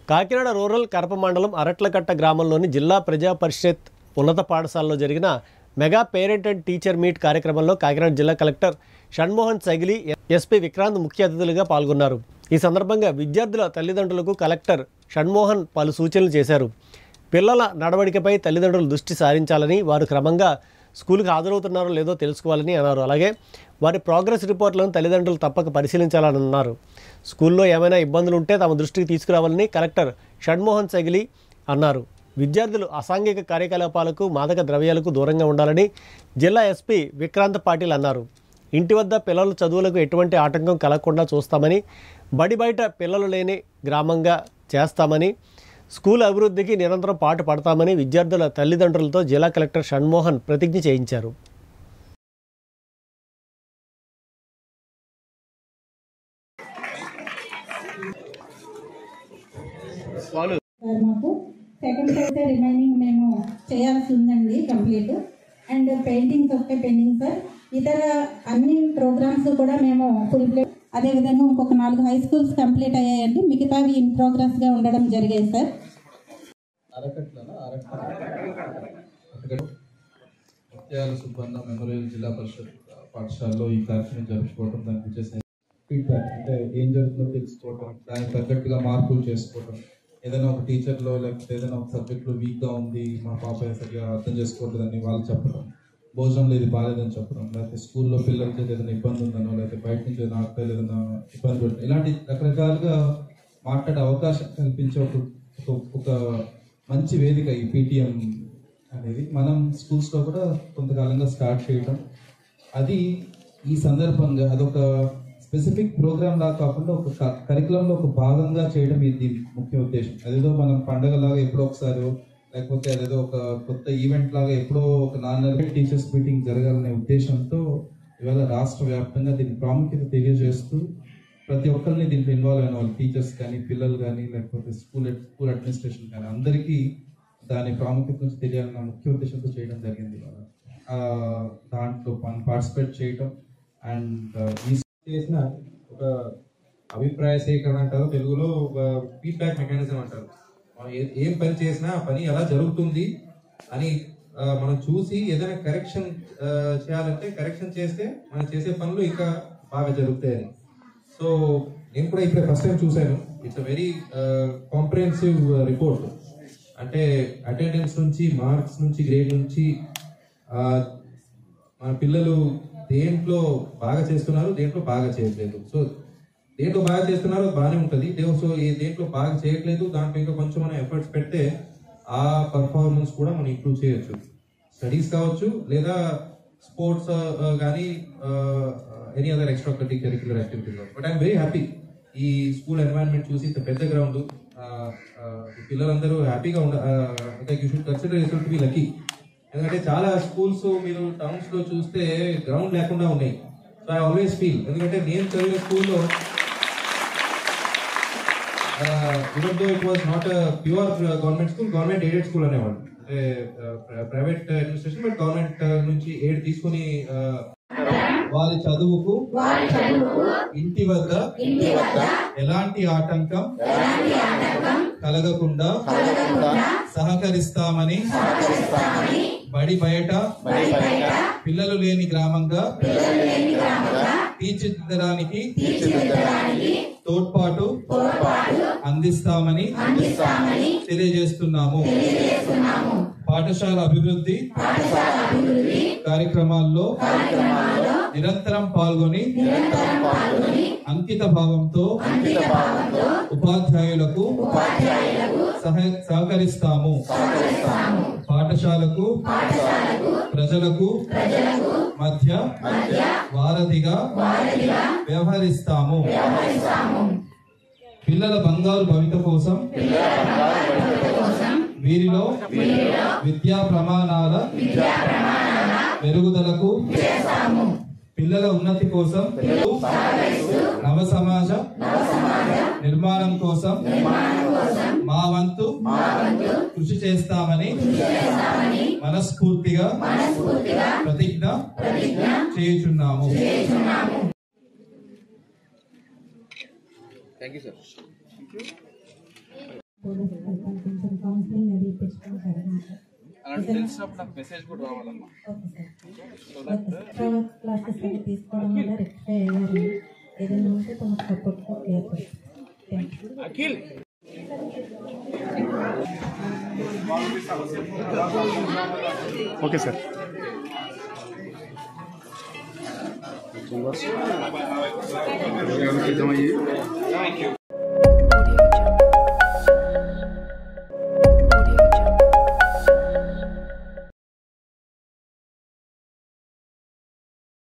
Kakinada rural Karapa మండలం అరట్లకట్ట గ్రామంలోని జిల్లా ప్రజా పరిషత్ ఉన్నత పాఠశాలలో జరిగిన mega parent and teacher meet కార్యక్రమంలో కాకినాడ జిల్లా కలెక్టర్ షణ్మోహన్ సైగిలి, ఎస్పీ విక్రాంత్ ముఖ్య అతిథులుగా పాల్గొన్నారు. ఈ సందర్భంగా విద్యార్థుల తల్లిదండ్రులకు కలెక్టర్ షణ్మోహన్ పలు సూచనలు చేశారు. పిల్లల నడవడికపై తల్లిదండ్రులు దృష్టి సారించాలని, వారు క్రమంగా స్కూల్కి హాజరవుతున్నారో లేదో తెలుసుకోవాలని అన్నారు. అలాగే వారి ప్రోగ్రెస్ రిపోర్ట్లను తల్లిదండ్రులు తప్పక పరిశీలించాలని అన్నారు. స్కూల్లో ఏమైనా ఇబ్బందులు ఉంటే తమ దృష్టికి తీసుకురావాలని కలెక్టర్ షణ్మోహన్ సైగిలి అన్నారు. విద్యార్థులు అసాంఘిక కార్యకలాపాలకు, మాదక ద్రవ్యాలకు దూరంగా ఉండాలని జిల్లా ఎస్పీ విక్రాంత్ పాటిల్ అన్నారు. ఇంటి వద్ద పిల్లల చదువులకు ఎటువంటి ఆటంకం కలగకుండా చూస్తామని, బడి బయట పిల్లలు లేని గ్రామంగా చేస్తామని, స్కూల్ అభివృద్ధికి నిరంతరం పాటు పడతామని విద్యార్థుల తల్లిదండ్రులతో జిల్లా కలెక్టర్ షణ్మోహన్ ప్రతిజ్ఞ చేయించారు. మాకు సెకండ్ అయితే రిమైనింగ్ మేము చేయాల్సి ఉందండి కంప్లీట్. అండ్ పెయింటింగ్స్ ఒకటే పెయింటింగ్ సార్. ఇతర అన్ని ప్రోగ్రామ్స్ కూడా మేము ఫుల్ ప్లే. అదేవిధంగా ఇంకొక 4 హై స్కూల్స్ కంప్లీట్ అయ్యాయండి. మిగతావి ఇన్ ప్రోగ్రెస్గా ఉండడం జరిగాయి సార్. సుబ్బన్న మెమోరియల్ జిల్లా పరిషత్ పాఠశాలలో ఈ కార్యక్రమం జరుపుకోవడం, దానికి వచ్చేసి ఫీడ్బ్యాక్ అంటే ఏం జరుగుతుందో తెలుసుకోవడం, దానికి తగ్గట్టుగా మార్పులు చేసుకోవడం, ఏదైనా ఒక టీచర్లో లేకపోతే ఏదైనా ఒక సబ్జెక్ట్లో వీక్గా ఉంది, మా పాప సరిగా అర్థం చేసుకోవట్లేదని వాళ్ళు చెప్పడం, భోజనంలో ఇది బాగాలేదని చెప్పడం, లేకపోతే స్కూల్లో పిల్లలకి ఏదైనా ఇబ్బంది ఉందనో, లేకపోతే బయట నుంచి ఏదైనా ఆకలి ఏదైనా ఇబ్బంది పెట్టడం, ఇలాంటి రకరకాలుగా మాట్లాడే అవకాశం కల్పించే ఒక మంచి వేదిక ఈ పీటీఎం అనేది మనం స్కూల్స్లో కూడా కొంతకాలంగా స్టార్ట్ చేయటం. అది ఈ సందర్భంగా అదొక స్పెసిఫిక్ ప్రోగ్రామ్ లాగా కాకుండా ఒక కరికులంలో ఒక భాగంగా చేయడం ఇది ముఖ్య ఉద్దేశం. అదేదో మనం పండగలాగా ఎప్పుడో ఒకసారి, లేకపోతే అదేదో ఒక కొత్త ఈవెంట్ లాగా ఎప్పుడో ఒక 4 నెలల టీచర్స్ మీటింగ్ జరగాలనే ఉద్దేశంతో ఇవాళ రాష్ట్ర వ్యాప్తంగా దీని ప్రాముఖ్యత తెలియజేస్తూ ప్రతి ఒక్కరిని దీంట్లో ఇన్వాల్వ్ అయిన వాళ్ళు, టీచర్స్ కానీ, పిల్లలు కానీ, లేకపోతే స్కూల్ అడ్మినిస్ట్రేషన్ కానీ, అందరికీ దాని ప్రాముఖ్యత నుంచి తెలియాలన్న ముఖ్య ఉద్దేశంతో చేయడం జరిగింది. దాంట్లో పార్టిసిపేట్ చేయడం అండ్ చేసిన ఒక అభిప్రాయ సేకరణ అంటారు, తెలుగులో ఒక ఫీడ్బ్యాక్ మెకానిజం అంటారు. మనం ఏం పని చేసినా ఆ పని ఎలా జరుగుతుంది అని మనం చూసి ఏదైనా కరెక్షన్ చేయాలంటే కరెక్షన్ చేస్తే మనం చేసే పనులు ఇంకా బాగా జరుగుతాయని. సో నేను కూడా ఇప్పుడు ఫస్ట్ టైం చూశాను. It's a very comprehensive report. అంటే అటెండెన్స్ నుంచి, మార్క్స్ నుంచి, గ్రేడ్ నుంచి మన పిల్లలు దేంట్లో బాగా చేస్తున్నారు, దేంట్లో బాగా చేయట్లేదు. సో దేంట్లో బాగా చేస్తున్నారు బాగానే ఉంటుంది. సో దేంట్లో బాగా చేయట్లేదు దాంట్లో ఇంకా కొంచెం మనం ఎఫర్ట్స్ పెడితే ఆ పర్ఫార్మెన్స్ కూడా మనం ఇంప్రూవ్ చేయొచ్చు. స్టడీస్ కావచ్చు, లేదా స్పోర్ట్స్ కానీ any other extra curricular activities. But I'm very happy ఈ స్కూల్ ఎన్వైరన్మెంట్ చూసి. ఇంత పెద్ద గ్రౌండ్, పిల్లలందరూ హ్యాపీగా you should consider yourself to be lucky. ఎందుకంటే చాలా స్కూల్స్ మీరు టౌన్స్ లో చూస్తే గ్రౌండ్ లేకుండా ఉన్నాయి. సో ఐ ఆల్వేస్ ఫీల్, ఎందుకంటే నేను చదివిన స్కూల్లో even though it was not a pure government school, government aided school అనేవాళ్ళు. అంటే ప్రైవేట్ అడ్మినిస్ట్రేషన్ బట్ గవర్నమెంట్ నుంచి ఎయిడ్ తీసుకుని వారి చదువుకు ఇంటి వద్ద ఎలాంటి ఆటంకం కలగకుండా సహకరిస్తామని, బడి బయట పిల్లలు లేని గ్రామంగా తీర్చిదిద్దడానికి తోడ్పాటు అందిస్తామని తెలియజేస్తున్నాము. పాఠశాల అభివృద్ధి కార్యక్రమాల్లో నిరంతరం పాల్గొని అంకిత భావంతో ఉపాధ్యాయులకు సహకరిస్తాము. పాఠశాలకు ప్రజలకు మధ్య వారధిగా వ్యవహరిస్తాము. పిల్లల బంగారు భవిత కోసం వీరిలో విద్యా ప్రమాణాల మెరుగుదలకు, పిల్లల ఉన్నతి కోసం, నవ సమాజ నిర్మాణం కోసం మా వంతు కృషి చేస్తామని మనస్ఫూర్తిగా ప్రతిజ్ఞ చేయుచున్నాము. Thank you, sir. పోలీస్ కొంచెం కౌన్సిలింగ్ అది తెచ్చుకోవడం జరిగింది సార్. అలాంటి తెలిసినప్పుడు నాకు మెసేజ్ కూడా రావాలమ్మా. Okay sir. ఎక్స్ట్రా క్లాసెస్ అవి తీసుకోవడం వల్ల రెక్టిఫై అయ్యారు. ఏదైనా ఉంటే తమకు సపోర్ట్గా క్లియర్ చేస్తాం. Thank you. Akhil okay sir.